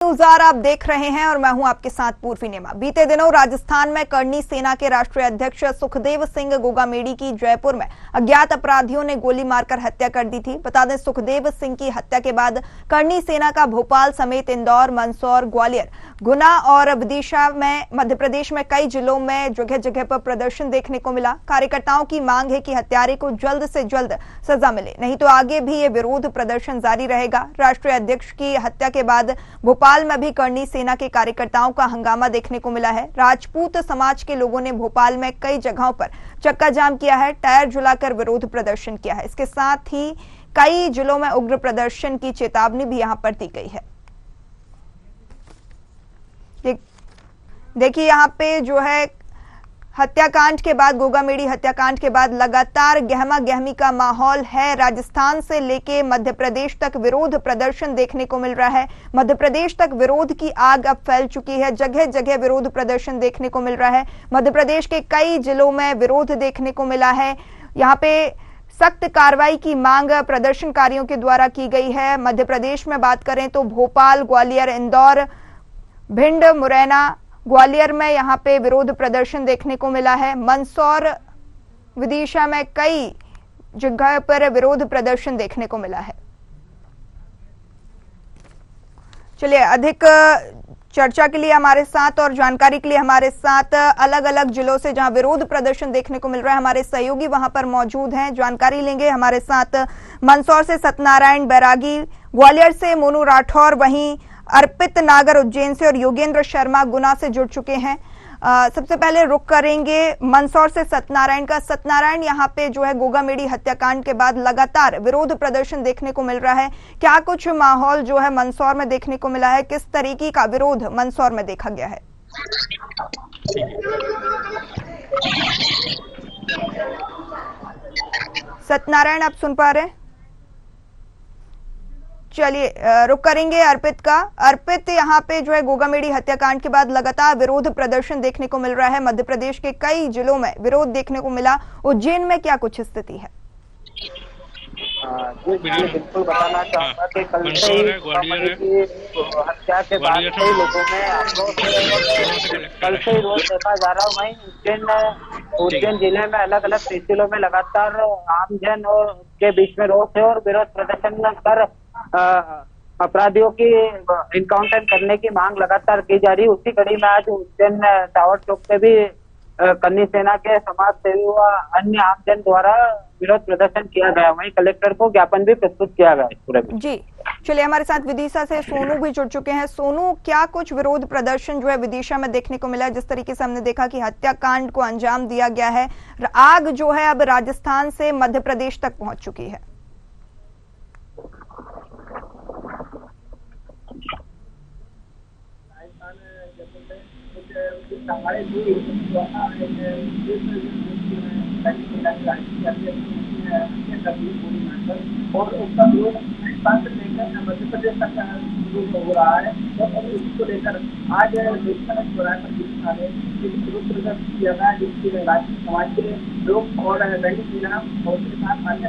News आप देख रहे हैं और मैं हूं आपके साथ पूर्वी नेमा। बीते दिनों राजस्थान में करनी सेना के राष्ट्रीय अध्यक्ष सुखदेव सिंह गोगामेडी की जयपुर में अज्ञात अपराधियों ने गोली मारकर हत्या कर दी थी। बता दें, सुखदेव सिंह की हत्या के बाद करनी सेना का भोपाल समेत इंदौर, मंदसौर, ग्वालियर, गुना और विदिशा में मध्य प्रदेश में कई जिलों में जगह जगह पर प्रदर्शन देखने को मिला। कार्यकर्ताओं की मांग है कि हत्यारे को जल्द से जल्द सजा मिले, नहीं तो आगे भी ये विरोध प्रदर्शन जारी रहेगा। राष्ट्रीय अध्यक्ष की हत्या के बाद भोपाल में भी करनी सेना के कार्यकर्ताओं का हंगामा देखने को मिला है। राजपूत समाज के लोगों ने भोपाल में कई जगहों पर चक्का जाम किया है, टायर जलाकर विरोध प्रदर्शन किया है। इसके साथ ही कई जिलों में उग्र प्रदर्शन की चेतावनी भी यहां पर दी गई है। देखिए यहां पे जो है हत्याकांड के बाद, गोगामेडी हत्याकांड के बाद लगातार गहमा गहमी का माहौल है। राजस्थान से लेके मध्य प्रदेश तक विरोध प्रदर्शन देखने को मिल रहा है। मध्य प्रदेश तक विरोध की आग अब फैल चुकी है, जगह जगह विरोध प्रदर्शन देखने को मिल रहा है। मध्य प्रदेश के कई जिलों में विरोध देखने को मिला है। यहाँ पे सख्त कार्रवाई की मांग प्रदर्शनकारियों के द्वारा की गई है। मध्य प्रदेश में बात करें तो भोपाल, ग्वालियर, इंदौर, भिंड, मुरैना, ग्वालियर में यहाँ पे विरोध प्रदर्शन देखने को मिला है। मंदसौर, विदिशा में कई जगह पर विरोध प्रदर्शन देखने को मिला है। चलिए, अधिक चर्चा के लिए हमारे साथ और जानकारी के लिए हमारे साथ अलग अलग जिलों से जहां विरोध प्रदर्शन देखने को मिल रहा है हमारे सहयोगी वहां पर मौजूद हैं। जानकारी लेंगे हमारे साथ मंदसौर से सत्यनारायण बैरागी, ग्वालियर से मोनू राठौर, वहीं अर्पित नागर उज्जैन से और योगेंद्र शर्मा गुना से जुड़ चुके हैं। सबसे पहले रुक करेंगे मंदसौर से सत्यनारायण का। सत्यनारायण, यहाँ पे जो है गोगामेडी हत्याकांड के बाद लगातार विरोध प्रदर्शन देखने को मिल रहा है। क्या कुछ माहौल जो है मंदसौर में देखने को मिला है? किस तरीके का विरोध मंदसौर में देखा गया है? सत्यनारायण, आप सुन पा रहे हैं? चलिए, रुक करेंगे अर्पित का। अर्पित, यहाँ पे जो है गोगामेडी हत्याकांड के बाद लगातार विरोध प्रदर्शन देखने को मिल रहा है। मध्य प्रदेश के कई जिलों में विरोध देखने को मिला। उज्जैन में क्या कुछ स्थिति है? जी, बिल्कुल बताना चाहूंगा कि कल से ही गोगामेडी की हत्या के बाद कई लोगों में कल से ही रोज देखा जा रहा है। वहीं उज्जैन जिले में अलग अलग तहसीलों में लगातार आमजन और के बीच में रोष है और विरोध प्रदर्शन कर अपराधियों की इनकाउंटर करने की मांग लगातार की जा रही है। उसी कड़ी में आज उज्जैन टावर चौक पे भी करनी सेना के समाज सेवी व अन्य आमजन द्वारा विरोध प्रदर्शन किया गया। वहीं कलेक्टर को ज्ञापन भी प्रस्तुत किया गया पूरे में। जी, चलिए, हमारे साथ विदिशा से सोनू भी जुड़ चुके हैं। सोनू, क्या कुछ विरोध प्रदर्शन जो है विदिशा में देखने को मिला है? जिस तरीके से हमने देखा कि हत्याकांड को अंजाम दिया गया है, आग जो है अब राजस्थान से मध्य प्रदेश तक पहुंच चुकी है। और उसका विरोध मध्य प्रदेश तक हो रहा है और इसको लेकर आज विरोध प्रदर्शन किया गया, जिसकी राजपूत समाज के लोग और दैनिक जिला और के साथ अन्य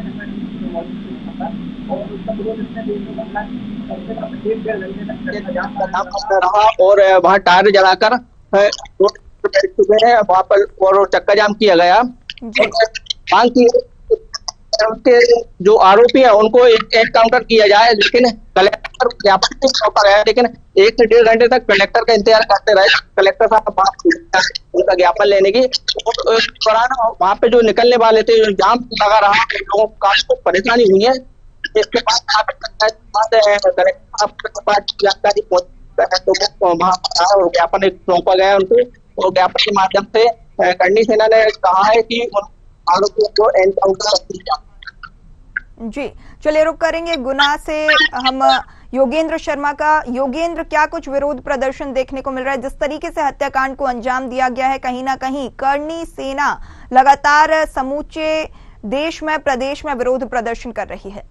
मौजूद और उसका विरोध इसने देखने को मिला कम से कम 1-1.5 घंटे तक जाम रहा और वहाँ टायर जलाकर चुके हैं वहाँ पर और चक्का जाम किया गया। मांग की उसके जो आरोपी है उनको एक काउंटर किया जाए, लेकिन कलेक्टर ज्ञापन को सौंपा गया, लेकिन 1 से 1.5 घंटे तक कलेक्टर का इंतजार करते रहे। कलेक्टर साहब उनका ज्ञापन लेने की दौरान वहाँ पे जो निकलने वाले थे, जो जाम लगा रहा, लोगों को काफी परेशानी हुई है। इसके बाद जानकारी तो वहाँ और ज्ञापन सौंपा गया उनको, और ज्ञापन के माध्यम से करनी सेना ने कहा है कि आरोपियों को एनकाउंटर। जी, चलिए, रुक करेंगे गुना से हम योगेंद्र शर्मा का। योगेंद्र, क्या कुछ विरोध प्रदर्शन देखने को मिल रहा है? जिस तरीके से हत्याकांड को अंजाम दिया गया है, कहीं ना कहीं करनी सेना लगातार समूचे देश में, प्रदेश में विरोध प्रदर्शन कर रही है।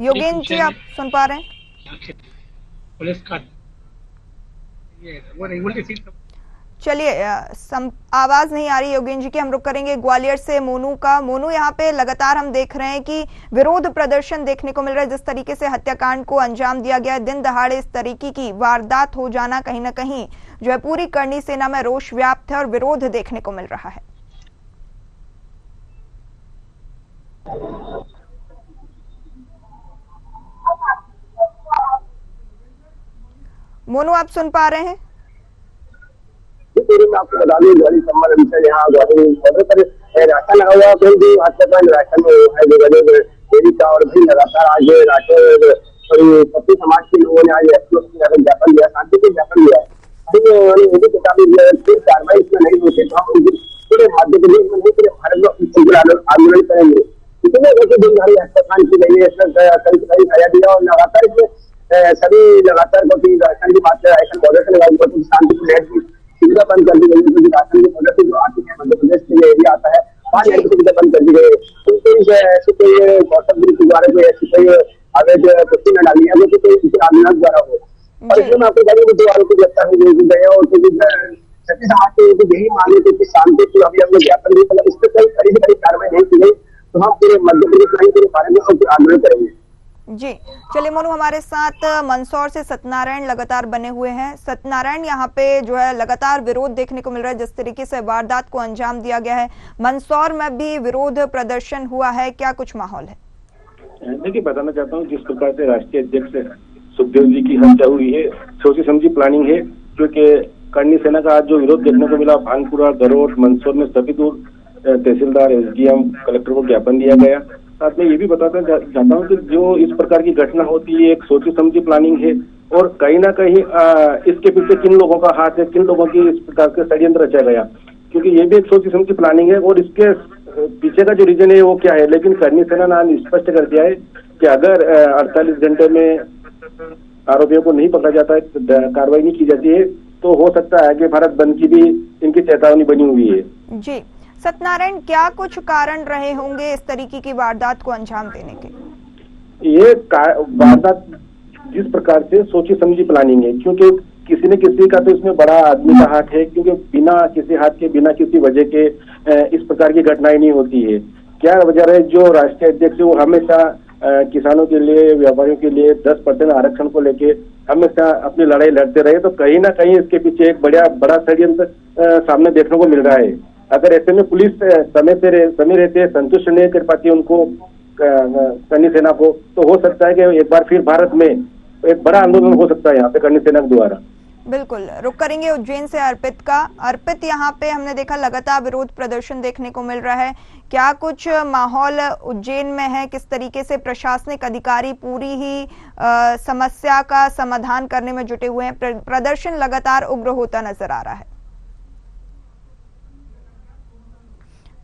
योगेंद्र जी, आप सुन पा रहे हैं? पुलिस का वो चलिए आवाज नहीं आ रही योगेंद्र जी की, हम रुक करेंगे ग्वालियर से मोनू का। मोनू, यहाँ पे लगातार हम देख रहे हैं कि विरोध प्रदर्शन देखने को मिल रहा है। जिस तरीके से हत्याकांड को अंजाम दिया गया है, दिन दहाड़े इस तरीके की वारदात हो जाना कहीं ना कहीं जो है पूरी करनी सेना में रोष व्याप्त है और विरोध देखने को मिल रहा है। मोनू, आप सुन पा रहे हैं? मैं आपको बता दूं, गौरी सम्मान अनुसार यहाँ बॉर्डर पर रास्ता लगा हुआ, कोई भी हत्याकांड रास्ता में है देवी का। और भी लगातार आज राठौर और सभी समाज के लोगों ने आज ज्ञापन दिया, शांति के ज्ञापन दिया। कार्रवाई इसमें नहीं होती तो हम पूरे मध्य प्रदेश में नहीं, पूरे भारत में आंदोलन करेंगे। इतने दिनधारी हत्याकांड की गई है दिया और लगातार इसमें सभी लगातार राजस्थान की बात राजस्थान बॉर्डर से लगाई शांति की लहर की सुविधा बंद कर दी गई, क्योंकि राजस्थान के बॉर्डर से जो आती है मध्य प्रदेश के लिए एरिया आता है, वहाँ की सुविधा बंद कर दी गई। तो ऐसे कोई गौतम गुरु के द्वारा कोई ऐसी कोई अवैध कुर्सी न डाली है जो कोई आंदोलन द्वारा हो। और इसमें आपको बताइए दो आरोपी गिरफ्तार गए और सभी समाज के यही मांगे थे कि शांति की अभी हम लोग ज्ञापन दिए, मतलब इस पर कोई कड़ी से कड़ी कार्रवाई नहीं की गई तो हम पूरे मध्य प्रदेश में पूरे भारत में आंदोलन करेंगे। जी चलिए मोनू, हमारे साथ मंदसौर से सत्यनारायण लगातार बने हुए हैं। सत्यनारायण, यहाँ पे जो है लगातार विरोध देखने को मिल रहा है, जिस तरीके से वारदात को अंजाम दिया गया है। मंदसौर में भी विरोध प्रदर्शन हुआ है, क्या कुछ माहौल है? देखिए, बताना चाहता हूँ जिस प्रकार से राष्ट्रीय अध्यक्ष सुखदेव जी की हत्या हुई है, सोची समझी प्लानिंग है, क्योंकि करनी सेना का आज जो विरोध देखने को मिला, भांगपुरा, गरोट, मंदसौर में सभी दूर तहसीलदार, एसडीएम, कलेक्टर को ज्ञापन दिया गया। साथ में ये भी बताना चाहता हूँ कि जो इस प्रकार की घटना होती है एक सोची समझी प्लानिंग है और कहीं ना कहीं इसके पीछे किन लोगों का हाथ है, किन लोगों की इस प्रकार के षड्यंत्र रचा गया, क्योंकि ये भी एक सोची समझी प्लानिंग है। और इसके पीछे का जो रीजन है वो क्या है, लेकिन करनी सेना ने स्पष्ट कर दिया है कि अगर 48 घंटे में आरोपियों को नहीं पकड़ा जाता है, कार्रवाई नहीं की जाती है, तो हो सकता है कि भारत बंद की भी इनकी चेतावनी बनी हुई है। जी सत्यनारायण, क्या कुछ कारण रहे होंगे इस तरीके की वारदात को अंजाम देने के? ये वारदात जिस प्रकार से सोची समझी प्लानिंग है, क्योंकि किसी न किसी का तो इसमें बड़ा आदमी का हाथ है, क्योंकि बिना किसी हाथ के, बिना किसी वजह के इस प्रकार की घटनाएं नहीं होती है। क्या वजह है, जो राष्ट्रीय अध्यक्ष है वो हमेशा किसानों के लिए, व्यापारियों के लिए 10% आरक्षण को लेके हमेशा अपनी लड़ाई लड़ते रहे, तो कहीं ना कहीं इसके पीछे एक बड़ा षड्यंत्र सामने देखने को मिल रहा है। अगर ऐसे में पुलिस समय रहते संतुष्ट नहीं कर पाती उनको, करनी सेना को, तो हो सकता है कि एक बार फिर भारत में एक बड़ा आंदोलन हो सकता है यहाँ पे करनी सेना के द्वारा। बिल्कुल, रुक करेंगे उज्जैन से अर्पित का। अर्पित, यहाँ पे हमने देखा लगातार विरोध प्रदर्शन देखने को मिल रहा है, क्या कुछ माहौल उज्जैन में है? किस तरीके से प्रशासनिक अधिकारी पूरी ही समस्या का समाधान करने में जुटे हुए हैं? प्रदर्शन लगातार उग्र होता नजर आ रहा है।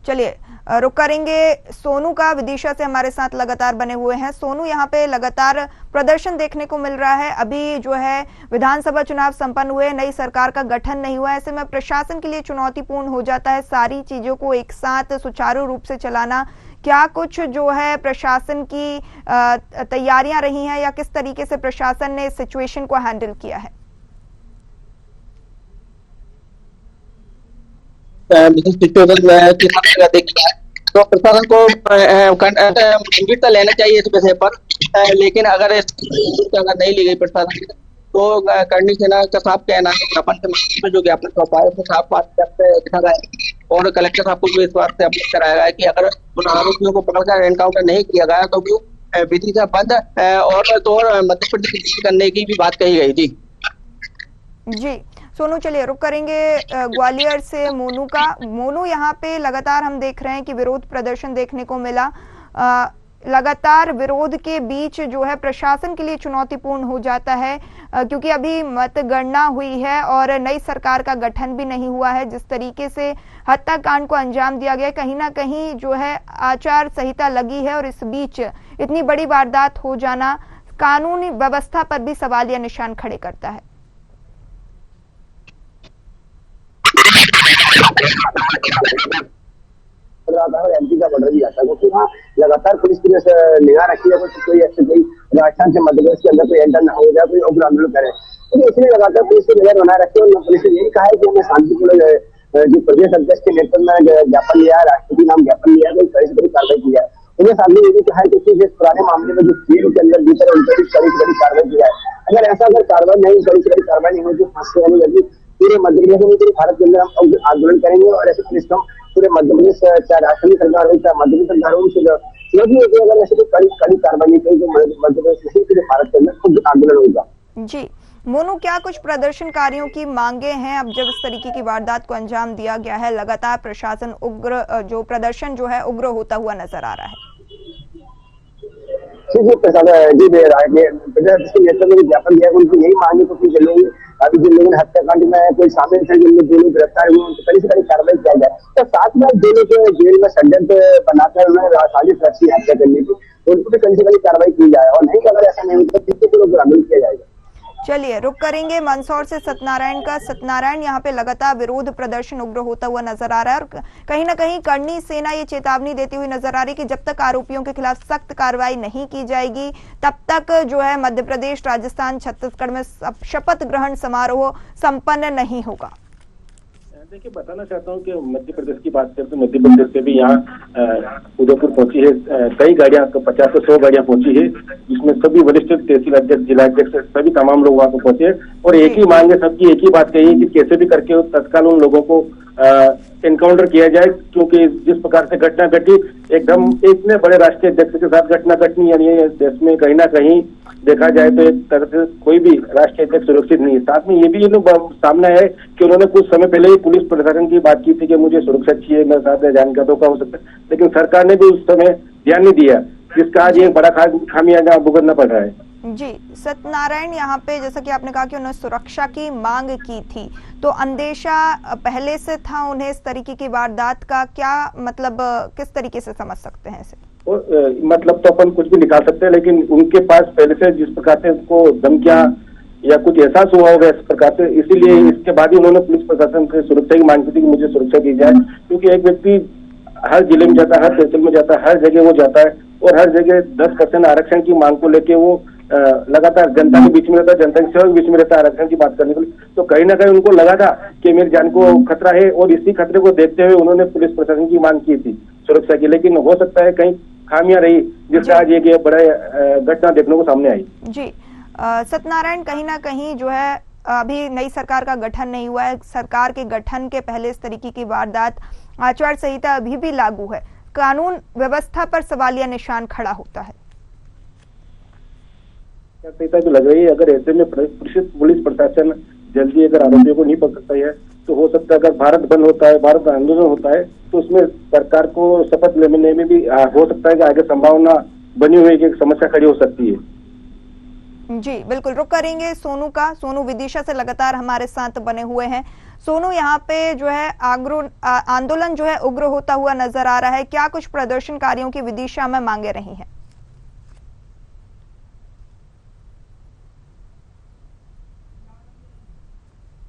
चलिए रुक करेंगे सोनू का, विदिशा से हमारे साथ लगातार बने हुए हैं। सोनू, यहाँ पे लगातार प्रदर्शन देखने को मिल रहा है। अभी जो है विधानसभा चुनाव संपन्न हुए, नई सरकार का गठन नहीं हुआ, ऐसे में प्रशासन के लिए चुनौतीपूर्ण हो जाता है सारी चीजों को एक साथ सुचारू रूप से चलाना। क्या कुछ जो है प्रशासन की तैयारियां रही हैं या किस तरीके से प्रशासन ने सिचुएशन को हैंडल किया है? तो प्रशासन को गंभीरता लेना चाहिए इस विषय पर, लेकिन अगर नहीं ली गई प्रशासन तो करनी सेना का साफ कहना है ज्ञापन के माध्यम से जो ज्ञापन सौंपा है साफ बात लिखा गया है और कलेक्टर साहब को भी इस बात से अपील कराया गया कि अगर उन आरोपियों को पकड़कर एनकाउंटर नहीं किया गया तो वो विधि से बंद और मध्य प्रदेश करने की भी बात कही गई थी। जी सोनू, चलिए रुक करेंगे ग्वालियर से मोनू का। मोनू, यहाँ पे लगातार हम देख रहे हैं कि विरोध प्रदर्शन देखने को मिला। लगातार विरोध के बीच जो है प्रशासन के लिए चुनौतीपूर्ण हो जाता है, क्योंकि अभी मतगणना हुई है और नई सरकार का गठन भी नहीं हुआ है। जिस तरीके से हत्याकांड को अंजाम दिया गया, कहीं ना कहीं जो है आचार संहिता लगी है और इस बीच इतनी बड़ी वारदात हो जाना कानूनी व्यवस्था पर भी सवालिया निशान खड़े करता है। एमपी का बॉर्डर भी आता है, क्योंकि वहाँ लगातार पुलिस की निगाह रखी है कोई ऐसे कोई राजस्थान से मध्य प्रदेश के अंदर कोई एंटर ना हो जाए, कोई उग्र आंदोलन करे। तो इसलिए लगातार पुलिस की नजर बनाए रखी है। और पुलिस ने यही कहा है कि हमें शांतिपूर्ण जो प्रदेश अध्यक्ष के नेतृत्व में ज्ञापन लिया है, राष्ट्रपति नाम ज्ञापन लिया है, तो कड़ी से कड़ी कार्रवाई की है। उन्हें सामने ये भी कहा है कि जिस पुराने मामले में जो जेल के अंदर भीतर उन पर कड़ी से कड़ी कार्रवाई की जाए। अगर कार्रवाई नहीं, कड़ी से कड़ी कार्रवाई नहीं होगी, फांसी यानी यदि पूरे मध्य प्रदेश में, पूरे भारत के अंदर हम आंदोलन करेंगे। और ऐसे पुलिस कम पूरे मध्य प्रदेश, चाहे राष्ट्रीय सरकार हो, चाहे मध्य प्रदेश सरकार हो, उनसे अगर ऐसे कड़ी कार्रवाई नहीं करेगी, मध्य प्रदेश नहीं, पूरे भारत के अंदर खुद आंदोलन होगा। जी मोनू, क्या कुछ प्रदर्शनकारियों की मांगे हैं? अब जब इस तरीके की वारदात को अंजाम दिया गया है, लगातार प्रशासन जो प्रदर्शन जो है उग्र होता हुआ नजर आ रहा है। जी नेतृत्व में ज्ञापन दिया, उनकी यही मांग है। तो अभी जिन लोगों ने हत्याकांड में कोई शामिल थे, जिन लोग दोनों गिरफ्तार हुए, उनकी कड़ी से कड़ी कार्रवाई किया जाए। तो साथ में दोनों के जेल में षड्यंत्र बनाकर उन्होंने साजिश रची हत्या करने की, उनको भी कड़ी से कड़ी कार्रवाई की जाए। और नहीं, अगर ऐसा नहीं होता तो लोग ग्रामीण किया जाएगा। चलिए रुक करेंगे मंदसौर से सत्यनारायण का। सत्यनारायण, यहाँ पे लगातार विरोध प्रदर्शन उग्र होता हुआ नजर आ रहा है और कहीं ना कहीं करनी सेना ये चेतावनी देती हुई नजर आ रही है कि जब तक आरोपियों के खिलाफ सख्त कार्रवाई नहीं की जाएगी तब तक जो है मध्य प्रदेश, राजस्थान, छत्तीसगढ़ में शपथ ग्रहण समारोह संपन्न नहीं होगा। देखिए, बताना चाहता हूँ कि मध्य प्रदेश की बात करें तो मध्य प्रदेश से भी यहाँ उदयपुर पहुंची है कई गाड़ियां, 50 से 100 गाड़ियां पहुंची है, जिसमें सभी वरिष्ठ तहसील अध्यक्ष, जिला अध्यक्ष, सभी तमाम लोग वहां पर पहुंचे। और एक ही मांग है सबकी, एक ही बात कही है कि कैसे भी करके तत्काल उन लोगों को एनकाउंटर किया जाए, क्योंकि जिस प्रकार से घटना घटी, एकदम इतने बड़े राष्ट्रीय अध्यक्ष के साथ घटना घटनी, यानी देश में कहीं ना कहीं देखा जाए तो एक तरह से कोई भी राष्ट्रीय अध्यक्ष सुरक्षित नहीं है। साथ में ये भी सामने है कि उन्होंने कुछ समय पहले ही पुलिस प्रशासन की बात की थी कि मुझे सुरक्षा चाहिए, मेरे साथ जान का धोखा हो सकता है, लेकिन सरकार ने भी उस समय ध्यान नहीं दिया, जिसका आज एक बड़ा खामियाजा भुगतना पड़ रहा है। जी सत्यनारायण, यहाँ पे जैसा कि आपने कहा कि उन्होंने सुरक्षा की मांग की थी, तो अंदेशा पहले से था उन्हें इस तरीके की वारदात का? क्या मतलब किस तरीके से समझ सकते हैं इसे? मतलब तो अपन कुछ भी निकाल सकते हैं, लेकिन उनके पास पहले से जिस प्रकार से उनको धमकियां या कुछ एहसास हुआ होगा इस प्रकार से, इसीलिए इसके बाद ही उन्होंने पुलिस प्रशासन से सुरक्षा की मांग की थी कि मुझे सुरक्षा दी जाए। क्योंकि एक व्यक्ति हर जिले में जाता है, हर तहसील में जाता है, हर जगह वो जाता है और हर जगह 10% आरक्षण की मांग को लेके वो लगातार जनता के बीच में रहता है, जनता के सेवा के बीच में रहता है आरक्षण की बात करने के लिए। तो कहीं ना कहीं उनको लगा था कि मेरी जान को खतरा है और इसी खतरे को देखते हुए उन्होंने पुलिस प्रशासन की मांग की थी सुरक्षा की, लेकिन हो सकता है कहीं खामियां रही, जिसका आज एक बड़ा घटना देखने को सामने आई। जी सत्यनारायण, कहीं ना कहीं जो है अभी नई सरकार का गठन नहीं हुआ है, सरकार के गठन के पहले इस तरीके की वारदात, आचार संहिता अभी भी लागू है, कानून व्यवस्था पर सवालिया निशान खड़ा होता है। संहिता जो लग रही है, अगर ऐसे में पुलिस प्रशासन जल्दी अगर आरोपियों को नहीं पकड़ सकता है तो हो सकता है अगर भारत बंद होता है, भारत आंदोलन होता है, तो उसमें सरकार को शपथ लेने में भी हो सकता है कि आगे संभावना बनी हुई कि समस्या खड़ी हो सकती है। जी बिल्कुल, रुक करेंगे सोनू का। सोनू विदिशा से लगातार हमारे साथ बने हुए हैं। सोनू, यहाँ पे जो है आंदोलन जो है उग्र होता हुआ नजर आ रहा है, क्या कुछ प्रदर्शनकारियों की विदिशा में मांगे रही हैं?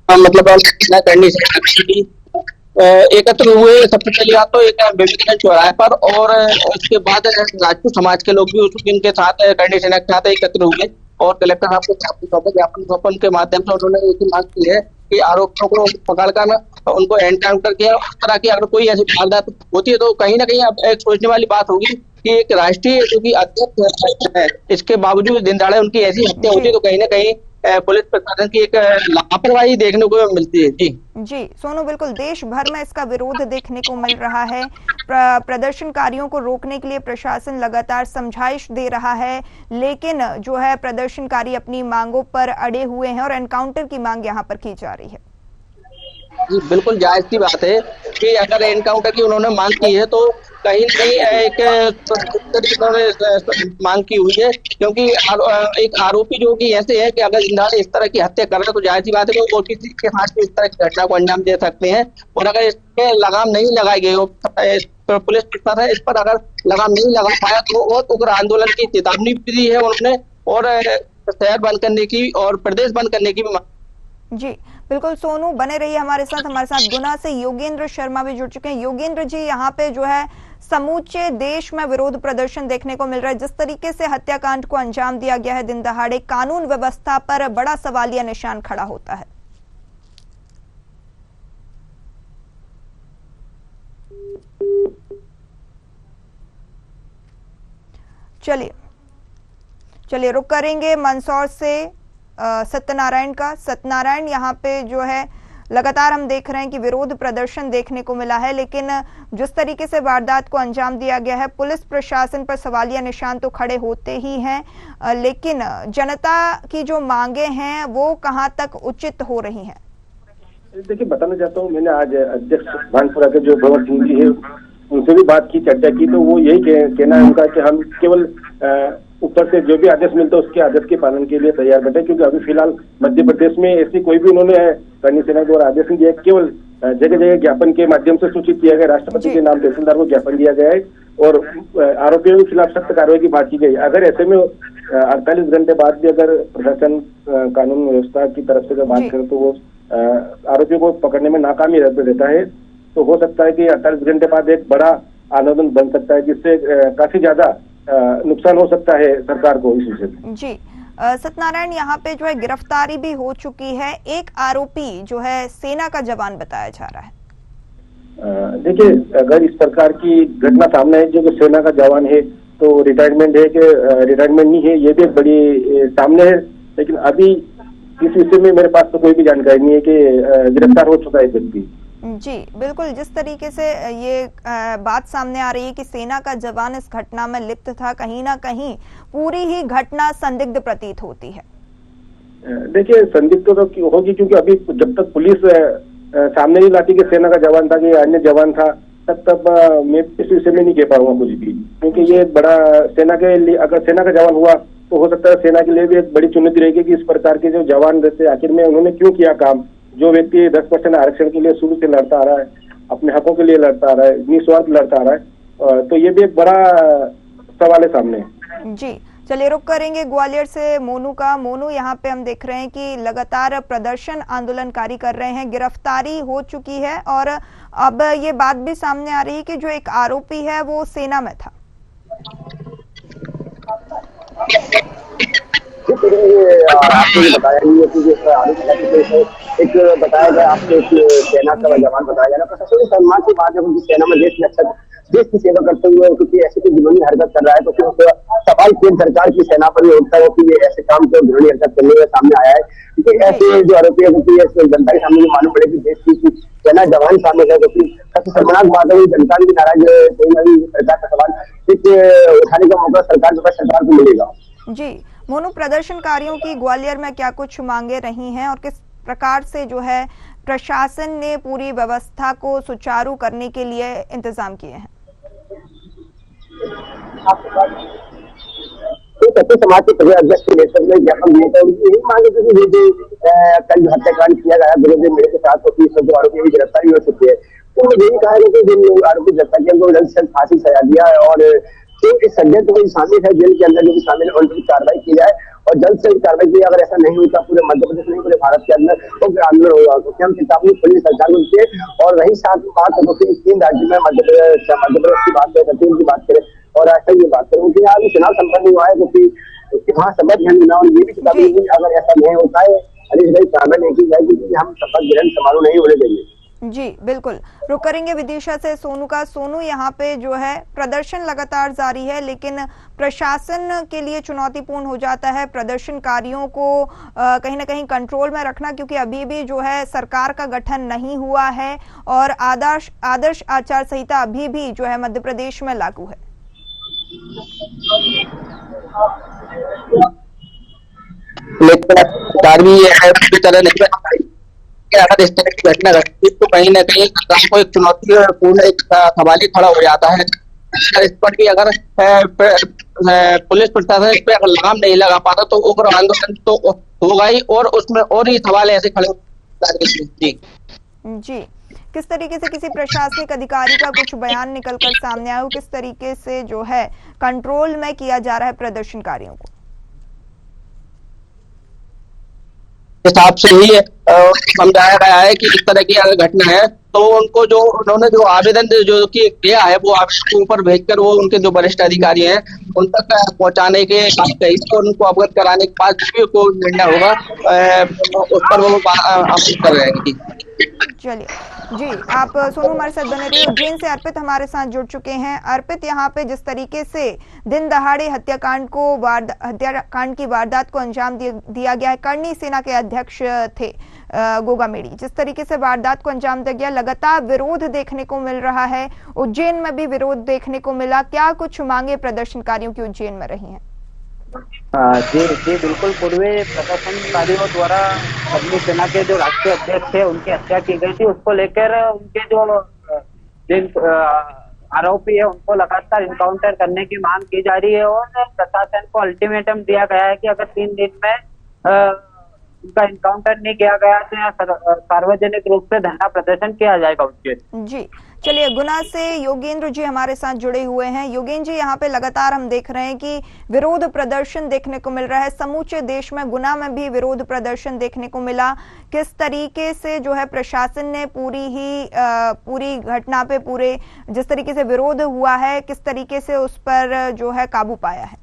मतलब करनी से एकत्र हुए। सबसे पहली बात तो एक विवेकानंद चौराहे पर, और उसके बाद राजपूत समाज के लोग भी उस दिन के साथ करनी सेना के साथ एकत्र हुए और कलेक्टर साहब को ज्ञापन सौंपन के माध्यम से उन्होंने एक मांग की है कि आरोपियों को पकड़कर उनको एनकाउंटर किया। उस तरह की अगर कोई ऐसी वारदात होती है तो कहीं ना कहीं अब एक सोचने वाली बात होगी कि एक राष्ट्रीय जो कि अध्यक्ष है, इसके बावजूद दिन दहाड़े उनकी ऐसी हत्या होती है, तो कहीं ना कहीं पुलिस प्रशासन की एक लापरवाही देखने को मिलती है। जी सोनू, बिल्कुल देश भर में इसका विरोध देखने को मिल रहा है। प्रदर्शनकारियों को रोकने के लिए प्रशासन लगातार समझाइश दे रहा है, लेकिन जो है प्रदर्शनकारी अपनी मांगों पर अड़े हुए हैं और एनकाउंटर की मांग यहाँ पर की जा रही है। जी बिल्कुल जायज की बात है कि अगर एनकाउंटर की उन्होंने मांग की है तो कहीं न कहीं एक मांग की हुई है, क्योंकि एक आरोपी जो कि ऐसे है कि अगर इंसान इस तरह की हत्या कर रहा है तो जाहिर सी बात है कि वो किसी के साथ इस तरह की घटना को अंजाम दे सकते हैं। और अगर इसमें लगाम नहीं लगाई गई हो, पुलिस प्रशासन इस पर अगर लगाम नहीं लगा पाया तो बहुत उग्र आंदोलन की चेतावनी भी दी है उन्होंने, और शहर बंद करने की और प्रदेश बंद करने की भी। जी बिल्कुल सोनू, बने रहिए हमारे साथ गुना से योगेंद्र शर्मा भी जुड़ चुके हैं। योगेंद्र जी, यहाँ पे जो है समूचे देश में विरोध प्रदर्शन देखने को मिल रहा है। जिस तरीके से हत्याकांड को अंजाम दिया गया है दिन दहाड़े, कानून व्यवस्था पर बड़ा सवालिया निशान खड़ा होता है। चलिए रुक करेंगे मंदसौर से सत्यनारायण का। सत्यनारायण, यहाँ पे जो है लगातार हम देख रहे हैं कि विरोध प्रदर्शन देखने को मिला है, लेकिन जिस तरीके से वारदात को अंजाम दिया गया है, पुलिस प्रशासन पर सवालिया निशान तो खड़े होते ही हैं, लेकिन जनता की जो मांगे हैं वो कहां तक उचित हो रही हैं? देखिए, बताना चाहता हूँ, मैंने आज अध्यक्ष भानपुरा के जो भंवर सिंह जी है उनसे भी बात की, चर्चा की, तो वो यही कहना है उनका कि हम केवल ऊपर से जो भी आदेश मिलता है उसके आदेश के पालन के लिए तैयार बैठे, क्योंकि अभी फिलहाल मध्य प्रदेश में ऐसी कोई भी उन्होंने करनी सेना द्वारा आदेश नहीं दिया। केवल जगह जगह ज्ञापन के माध्यम से सूचित किया गया, राष्ट्रपति के नाम तहसीलदार को ज्ञापन दिया गया है और आरोपियों के खिलाफ सख्त कार्रवाई की बात की गई। अगर ऐसे में 48 घंटे बाद भी अगर प्रशासन कानून व्यवस्था की तरफ से अगर बात करें तो वो आरोपियों को पकड़ने में नाकामी रहता है, तो हो सकता है कि 48 घंटे बाद एक बड़ा आंदोलन बन सकता है, जिससे काफी ज्यादा नुकसान हो सकता है सरकार को इस विषय में। जी सत्यनारायण, यहाँ पे जो है गिरफ्तारी भी हो चुकी है, एक आरोपी जो है सेना का जवान बताया जा रहा है। देखिए, अगर इस प्रकार की घटना सामने है, जो सेना का जवान है तो रिटायरमेंट है कि रिटायरमेंट नहीं है, ये भी एक बड़ी सामने है, लेकिन अभी इस विषय में मेरे पास तो कोई भी जानकारी नहीं है कि गिरफ्तार हो चुका है व्यक्ति। जी बिल्कुल, जिस तरीके से ये बात सामने आ रही है कि सेना का जवान इस घटना में लिप्त था, कहीं ना कहीं पूरी ही घटना संदिग्ध प्रतीत होती है। देखिए, संदिग्ध तो होगी, क्योंकि अभी जब तक पुलिस सामने नहीं लाती कि सेना का जवान था कि अन्य जवान था, तब मैं इस विषय में नहीं कह पाऊंगा कुछ भी, क्योंकि ये बड़ा सेना के लिए, अगर सेना का जवान हुआ तो हो सकता है सेना के लिए भी एक बड़ी चुनौती रहेगी कि इस प्रकार के जो जवान रहते आखिर में उन्होंने क्यों किया काम। जो व्यक्ति 10% आरक्षण के लिए शुरू से लड़ता आ रहा है, अपने हकों के लिए लड़ता आ रहा है, निस्वार्थ लड़ता आ रहा है, तो ये भी एक बड़ा सवाल है सामने। जी चलिए रुक करेंगे ग्वालियर से मोनू का। मोनू, यहाँ पे हम देख रहे हैं कि लगातार प्रदर्शन आंदोलनकारी कर रहे हैं, गिरफ्तारी हो चुकी है और अब ये बात भी सामने आ रही है कि जो एक आरोपी है वो सेना में था। आपको ये बताया नहीं है कि एक बताया गया, आपको सेना का जवान बताया गया ना, प्रशासन की सम्मान की बात है, उनकी सेना में देश की सेवा करते हुए क्योंकि ऐसी कोई घृणीय हरकत कर रहा है, तो फिर सवाल केंद्र सरकार की सेना पर भी उठता है कि ये ऐसे काम को घृणीय हरकत करने में सामने आया है, क्योंकि ऐसे जो आरोपी है क्योंकि जनता के सामने मालूम पड़े कि देश की सेना जवान शामिल है, क्योंकि सबसे शर्मनाक बात है जनता भी नाराज है, सरकार का सवाल उठाने का मौका सरकार को मिलेगा। जी मोनू, प्रदर्शनकारियों की ग्वालियर में क्या कुछ मांगे रही हैं और किस प्रकार से जो है प्रशासन ने पूरी व्यवस्था को सुचारू करने के लिए इंतजाम किए हैं? सत्य समाज के प्रदेश अध्यक्ष के नेतृत्व में ज्ञापन दिए गए, यही मांगे थे कि जो कल जो हत्याकांड किया गया विरोधी मेरे के साथ होती है, जो आरोपी गिरफ्तारी हो चुकी है, तो यही कहा गया कि जिन आरोपी गिरफ्तार किया उनको जल्द से जल्द फांसी सजा दिया है और जो इस षड्यंत्र में शामिल है जेल के अंदर जो भी शामिल है उनकी कार्रवाई की जाए और जल्द से जल्द कार्रवाई की। अगर ऐसा नहीं होता पूरे मध्य प्रदेश नहीं पूरे भारत के अंदर तो फिर आंदोलन होगा, क्योंकि हम चेतावनी पुलिस सरकार को देते और वही साथ बात है 3 राज्यों में मध्य प्रदेश की बात करें, छत्तीसगढ़ की बात करें और ऐसा ये बात करें, क्योंकि यहाँ भी चुनाव संपन्न हुआ है, क्योंकि वहाँ शपथ ग्रहण मिला और ये भी चेतावनी की अगर ऐसा नहीं होता है कार्रवाई नहीं की जाएगी, क्योंकि हम शपथ ग्रहण समारोह नहीं होने देंगे। जी बिल्कुल, रुक करेंगे विदिशा से सोनू का। सोनू, यहाँ पे जो है प्रदर्शन लगातार जारी है, लेकिन प्रशासन के लिए चुनौतीपूर्ण हो जाता है प्रदर्शनकारियों को कहीं ना कहीं कंट्रोल में रखना, क्योंकि अभी भी जो है सरकार का गठन नहीं हुआ है और आदर्श आचार संहिता अभी भी जो है मध्य प्रदेश में लागू है। अगर इस तरह की घटना घटती तो कहीं ना कहीं सरकार को एक चुनौतीपूर्ण एक सवाल ही खड़ा हो जाता है। इस पर भी अगर पुलिस प्रशासन इस पर अगर लगाम नहीं लगा पाता तो उग्र आंदोलन तो होगा ही और उसमें और ही सवाल ऐसे खड़े जी किस तरीके से किसी प्रशासनिक अधिकारी का कुछ बयान निकलकर सामने आया हो, किस तरीके से जो है कंट्रोल में किया जा रहा है प्रदर्शनकारियों को? हिसाब से ही समझाया गया है कि इस तरह की अगर घटना है तो उनको जो उन्होंने जो आवेदन जो कि किया है वो आवेदन के ऊपर भेजकर वो उनके जो वरिष्ठ अधिकारी हैं उन तक पहुंचाने के बात कही और उनको अवगत कराने के बाद जो भी कोई निर्णय होगा उस पर वो अमल कर रहेंगी। चलिए जी, आप सोनू हमारे साथ बने रहिए। उज्जैन से अर्पित हमारे साथ जुड़ चुके हैं। अर्पित, यहाँ पे जिस तरीके से दिन दहाड़े हत्याकांड की वारदात को अंजाम दिया गया है, करणी सेना के अध्यक्ष थे गोगा मेडी, जिस तरीके से वारदात को अंजाम दिया गया, लगातार विरोध देखने को मिल रहा है। उज्जैन में भी विरोध देखने को मिला, क्या कुछ मांगे प्रदर्शनकारियों की उज्जैन में रही हैं? जी बिल्कुल, पूर्वी प्रदर्शनकारियों द्वारा करणी सेना के जो राष्ट्रीय अध्यक्ष थे उनकी हत्या की गई थी, उसको लेकर उनके जो जिन आरोपी है उनको लगातार इनकाउंटर करने की मांग की जा रही है और प्रशासन को अल्टीमेटम दिया गया है कि अगर 3 दिन में उनका इनकाउंटर नहीं किया गया तो यहाँ सार्वजनिक रूप से धरना प्रदर्शन किया जाएगा उज्जैन। जी चलिए, गुना से योगेंद्र जी हमारे साथ जुड़े हुए हैं। योगेंद्र जी, यहाँ पे लगातार हम देख रहे हैं कि विरोध प्रदर्शन देखने को मिल रहा है समूचे देश में, गुना में भी विरोध प्रदर्शन देखने को मिला। किस तरीके से जो है प्रशासन ने पूरी घटना पे पूरे जिस तरीके से विरोध हुआ है, किस तरीके से उस पर जो है काबू पाया है?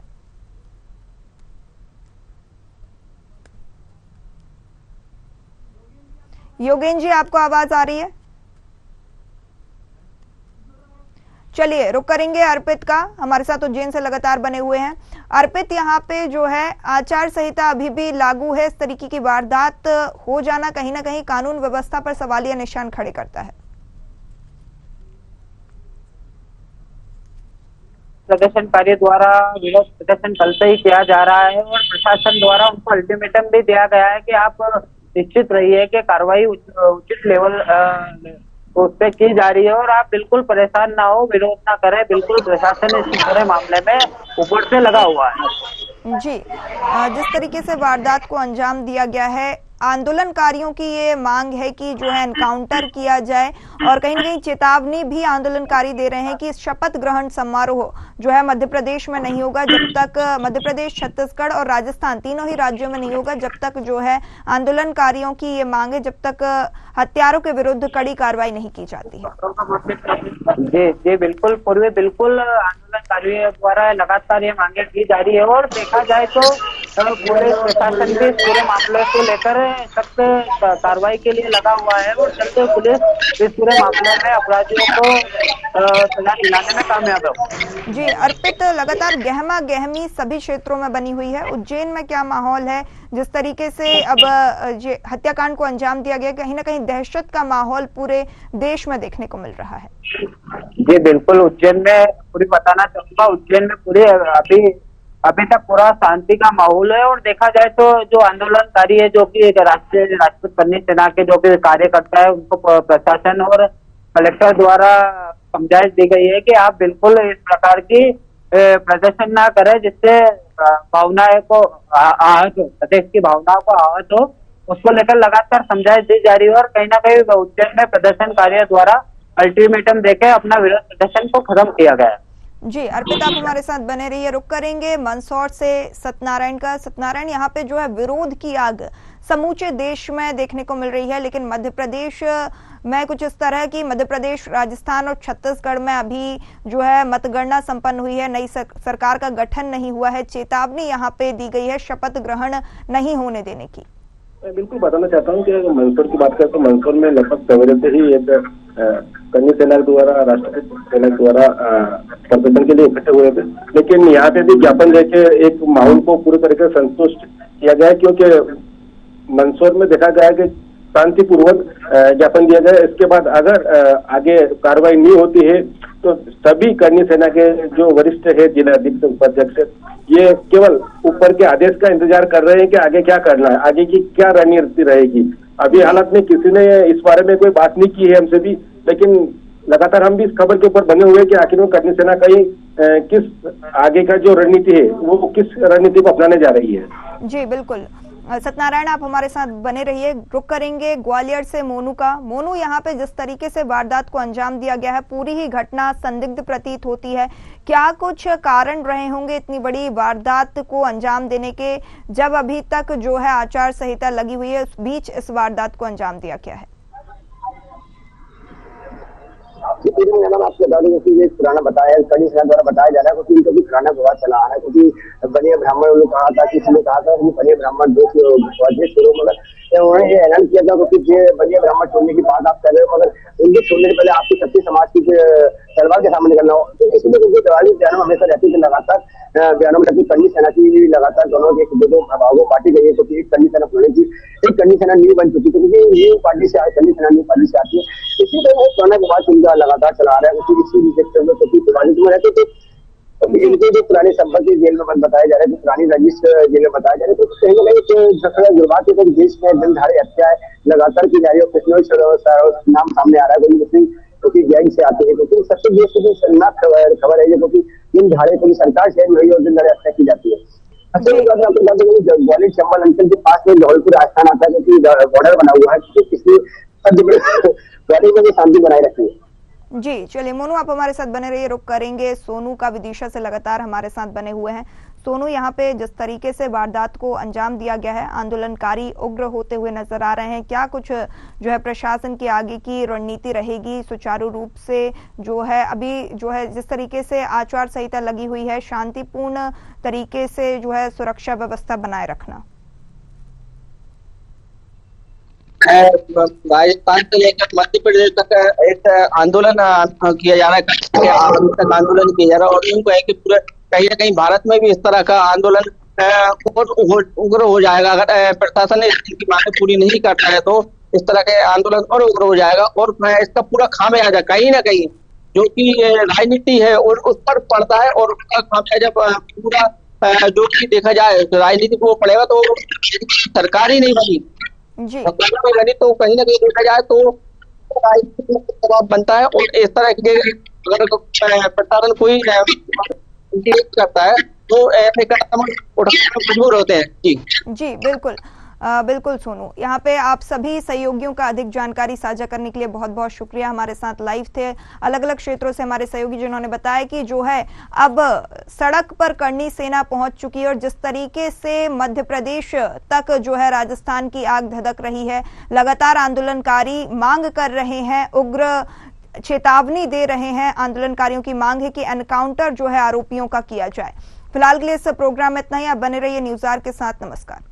योगेंद्र जी, आपको आवाज आ रही है? चलिए रुक करेंगे अर्पित का, हमारे साथ उज्जैन से लगातार बने हुए हैं। अर्पित, यहाँ पे जो है आचार संहिता अभी भी लागू है, इस तरीके की वारदात हो जाना कहीं ना कहीं कानून व्यवस्था पर सवालिया निशान खड़े करता है। प्रदर्शनकारी द्वारा विरोध प्रदर्शन कल से ही किया जा रहा है और प्रशासन द्वारा उनको अल्टीमेटम भी दिया गया है कि आप निश्चित रहिए कि कार्रवाई उचित लेवल उस पे की जा रही है और आप बिल्कुल परेशान ना हो, विरोध ना करें। बिल्कुल प्रशासन इस पूरे मामले में ऊपर से लगा हुआ है। जी, जिस तरीके से वारदात को अंजाम दिया गया है, आंदोलनकारियों की ये मांग है कि जो है एनकाउंटर किया जाए और कहीं ना कहीं चेतावनी भी आंदोलनकारी दे रहे हैं कि शपथ ग्रहण समारोह जो है मध्य प्रदेश में नहीं होगा जब तक मध्य प्रदेश, छत्तीसगढ़ और राजस्थान तीनों ही राज्यों में नहीं होगा जब तक जो है आंदोलनकारियों की ये मांग है, जब तक हत्यारों के विरुद्ध कड़ी कार्रवाई नहीं की जाती है। जी बिल्कुल पूर्वी, बिल्कुल आंदोलनकारियों द्वारा लगातार ये मांगे की जा रही है और देखा जाए तो पूरे प्रशासन भी पूरे मामले को लेकर सख्त कार्रवाई के लिए लगा हुआ है और जल्द पुलिस इस पूरे मामले में अपराधियों को सजा दिलाने में कामयाब है। जी अर्पित, लगातार गहमा गहमी सभी क्षेत्रों में बनी हुई है, उज्जैन में क्या माहौल है? जिस तरीके से अब ये हत्याकांड को अंजाम दिया गया, कहीं ना कहीं दहशत का माहौल पूरे देश में देखने को मिल रहा है। जी बिल्कुल, उज्जैन में पूरी बताना चाहूंगा, उज्जैन में पूरी अभी तक पूरा शांति का माहौल है और देखा जाए तो जो आंदोलनकारी है, जो कि राजपूत करणी सेना के जो भी कार्यकर्ता है, उनको प्रशासन और कलेक्टर द्वारा समझाइश दी गई है कि आप बिल्कुल इस प्रकार की प्रदर्शन ना करें जिससे भावनाएं को आहत हो, प्रदेश की भावनाओं को आहत हो, उसको लेकर लगातार समझाइश दी जा रही है और कहीं ना कहीं उज्जैन में प्रदर्शनकारियों द्वारा अल्टीमेटम देके अपना विरोध प्रदर्शन को खत्म किया गया है। जी अर्पित, आप हमारे साथ बने रहिए। रुक करेंगे मंदसौर से सत्यनारायण का। सत्यनारायण, यहाँ पे जो है विरोध की आग समूचे देश में देखने को मिल रही है, लेकिन मध्य प्रदेश में कुछ इस तरह की, मध्य प्रदेश, राजस्थान और छत्तीसगढ़ में अभी जो है मतगणना संपन्न हुई है, नई सरकार का गठन नहीं हुआ है, चेतावनी यहाँ पे दी गई है शपथ ग्रहण नहीं होने देने की। मैं बिल्कुल बताना चाहता हूँ कि अगर मंदसौर की बात करें तो मंदसौर में लगभग सवेरे से ही एक करणी सेना द्वारा, राष्ट्रपति सेना द्वारा प्रदर्शन के लिए इकट्ठे हुए थे, लेकिन यहाँ पे भी ज्ञापन देके एक माहौल को पूरी तरीके से संतुष्ट किया गया, क्योंकि मंदसौर में देखा गया कि शांतिपूर्वक ज्ञापन दिया गया। इसके बाद अगर आगे कार्रवाई नहीं होती है तो सभी करणी सेना के जो वरिष्ठ है, जिलाध्यक्ष, उपाध्यक्ष, ये केवल ऊपर के आदेश का इंतजार कर रहे हैं कि आगे क्या करना है, आगे की क्या रणनीति रहेगी। अभी हालात में किसी ने इस बारे में कोई बात नहीं की है हमसे भी, लेकिन लगातार हम भी इस खबर के ऊपर बने हुए हैं कि आखिर में करणी सेना का किस आगे का जो रणनीति है वो किस रणनीति को अपनाने जा रही है। जी बिल्कुल, सत्यनारायण आप हमारे साथ बने रहिए। रुक करेंगे ग्वालियर से मोनू का। मोनू, यहाँ पे जिस तरीके से वारदात को अंजाम दिया गया है, पूरी ही घटना संदिग्ध प्रतीत होती है, क्या कुछ कारण रहे होंगे इतनी बड़ी वारदात को अंजाम देने के, जब अभी तक जो है आचार संहिता लगी हुई है, उस बीच इस वारदात को अंजाम दिया गया है? इसी में मैडम आपको बता दूं कि ये पुराना बताया करनी सेना द्वारा बताया जा रहा है क्योंकि इनको भी पुराना विवाद चला आ रहा है क्योंकि बनिया ब्राह्मण ने कहा था, किसी ने कहा था कि बनिया ब्राह्मण देश छोड़ो, मगर उन्होंने ये ऐलान किया था क्योंकि बनिया ब्राह्मण छोड़ने की बात आप कर रहे हो, मगर उनके छोड़ने से पहले आपकी क्षत्रिय समाज की तलवार के सामने निकलना हो, तो इसलिए क्योंकि दिवाली बयानों में हमेशा रहती है लगातार बयानों में रहती करनी सेना की लगातार दोनों के दो भागों पार्टी गई है क्योंकि एक करनी सेना खोलने की एक करनी सेना न्यू बन चुकी है क्योंकि न्यू पार्टी से करनी सेना न्यू पार्टी से आती है। इसी तरह वो पुराना विवाद उनका लगातार चला आ रहा है क्योंकि इसी सेक्टर में क्योंकि दिवाली में रहते थे इनके जो पुराने संपत्ति जेल में बताया जा रहा है, जो पुरानी रजिश जेल में बताया जा रहा है, तो कहीं ना कहीं दसरा गुरुवार के देश में दिनधारे हत्याएं लगातार की जा रही है। कृष्ण नाम सामने आ रहा है मुस्लिम क्योंकि गैंग से आते हैं क्योंकि सबसे देश की जो शर्मनाक खबर है क्योंकि दिनधारे कोई सरकार चेंज हुई और दिनधारे हत्या की जाती है। आपको बता दें ग्वालियर चंबल अंचल के पास में धौलपुर आस्थान आता है क्योंकि बॉर्डर बना हुआ है, इसलिए ग्वालियर में शांति बनाए रखी है। जी चलिए मोनू, आप हमारे साथ बने रहिए, रुक करेंगे सोनू का विदिशा से लगातार हमारे साथ बने हुए हैं। सोनू, यहाँ पे जिस तरीके से वारदात को अंजाम दिया गया है, आंदोलनकारी उग्र होते हुए नजर आ रहे हैं, क्या कुछ जो है प्रशासन की आगे की रणनीति रहेगी सुचारू रूप से जो है अभी जो है जिस तरीके से आचार संहिता लगी हुई है शांतिपूर्ण तरीके से जो है सुरक्षा व्यवस्था बनाए रखना? राजस्थान से लेकर मध्य प्रदेश तक एक आंदोलन किया जा रहा है, आंदोलन किया जा रहा है और यूं कहें कि पूरे कहीं ना कहीं भारत में भी इस तरह का आंदोलन और उग्र हो जाएगा अगर प्रशासन इसकी मांगें पूरी नहीं करता है, तो इस तरह के आंदोलन और उग्र हो जाएगा और इसका पूरा खामियाजा कहीं ना कहीं जो कि राजनीति है और उस पर पड़ता है और उसका खामियाजा पूरा जो कि देखा जाए राजनीति को पड़ेगा तो सरकार ही नहीं बनी जी तो कहीं ना कहीं देखा जाए तो दबाव बनता है और इस तरह के अगर प्रशासन कोई करता है तो ऐसे कदम उठाने मजबूर होते हैं। जी बिल्कुल बिल्कुल सोनू, यहाँ पे आप सभी सहयोगियों का अधिक जानकारी साझा करने के लिए बहुत बहुत शुक्रिया। हमारे साथ लाइव थे अलग अलग क्षेत्रों से हमारे सहयोगी जिन्होंने बताया कि जो है अब सड़क पर करनी सेना पहुंच चुकी है और जिस तरीके से मध्य प्रदेश तक जो है राजस्थान की आग धधक रही है, लगातार आंदोलनकारी मांग कर रहे हैं, उग्र चेतावनी दे रहे हैं। आंदोलनकारियों की मांग है कि एनकाउंटर जो है आरोपियों का किया जाए। फिलहाल के लिए इस प्रोग्राम में इतना ही। आप बने रहिए न्यूज़ आवर के साथ। नमस्कार।